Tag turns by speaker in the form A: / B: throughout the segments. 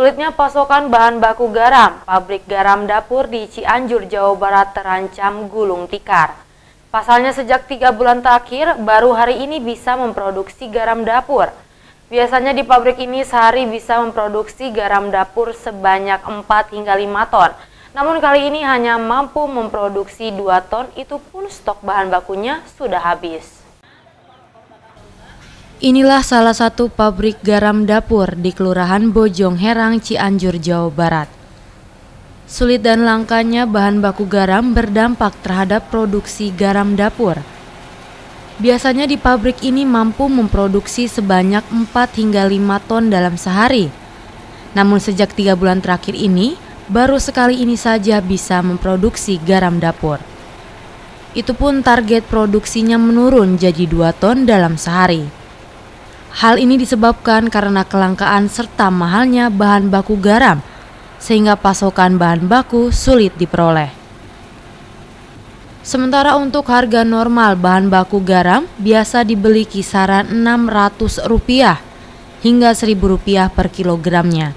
A: Sulitnya pasokan bahan baku garam, pabrik garam dapur di Cianjur, Jawa Barat terancam gulung tikar. Pasalnya sejak 3 bulan terakhir, baru hari ini bisa memproduksi garam dapur. Biasanya di pabrik ini sehari bisa memproduksi garam dapur sebanyak 4 hingga 5 ton. Namun kali ini hanya mampu memproduksi 2 ton, itu pun stok bahan bakunya sudah habis. Inilah salah satu pabrik garam dapur di Kelurahan Bojong Herang, Cianjur, Jawa Barat. Sulit dan langkanya bahan baku garam berdampak terhadap produksi garam dapur. Biasanya di pabrik ini mampu memproduksi sebanyak 4 hingga 5 ton dalam sehari. Namun sejak 3 bulan terakhir ini, baru sekali ini saja bisa memproduksi garam dapur. Itu pun target produksinya menurun jadi 2 ton dalam sehari. Hal ini disebabkan karena kelangkaan serta mahalnya bahan baku garam, sehingga pasokan bahan baku sulit diperoleh. Sementara untuk harga normal bahan baku garam biasa dibeli kisaran Rp600 hingga Rp1.000 per kilogramnya.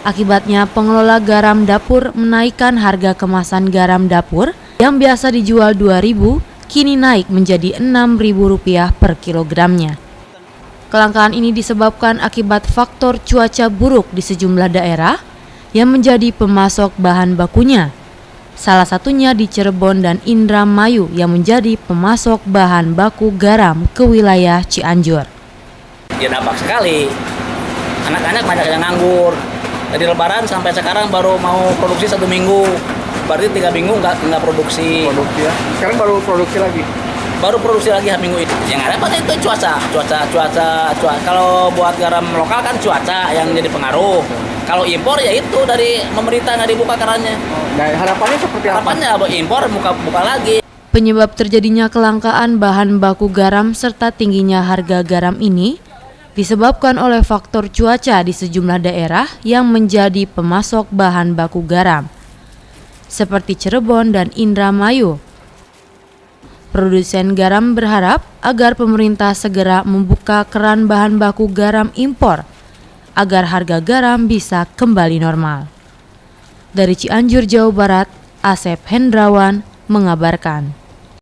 A: Akibatnya pengelola garam dapur menaikkan harga kemasan garam dapur yang biasa dijual Rp2.000 kini naik menjadi Rp6.000 per kilogramnya. Kelangkaan ini disebabkan akibat faktor cuaca buruk di sejumlah daerah yang menjadi pemasok bahan bakunya. Salah satunya di Cirebon dan Indramayu yang menjadi pemasok bahan baku garam ke wilayah Cianjur.
B: Ya dampak sekali. Anak-anak banyak yang nganggur. Dari Lebaran sampai sekarang baru mau produksi 1 minggu. Berarti 3 minggu nggak produksi.
C: Ya. Sekarang baru produksi lagi.
B: Baru produksi lagi minggu ini. Yang ada pasti itu cuaca. Kalau buat garam lokal kan cuaca yang jadi pengaruh. Kalau impor ya itu dari pemerintah nggak dibuka kerannya.
C: Nah, harapannya seperti apa?
B: Harapannya impor buka lagi.
A: Penyebab terjadinya kelangkaan bahan baku garam serta tingginya harga garam ini disebabkan oleh faktor cuaca di sejumlah daerah yang menjadi pemasok bahan baku garam, seperti Cirebon dan Indramayu. Produsen garam berharap agar pemerintah segera membuka keran bahan baku garam impor agar harga garam bisa kembali normal. Dari Cianjur, Jawa Barat, Asep Hendrawan mengabarkan.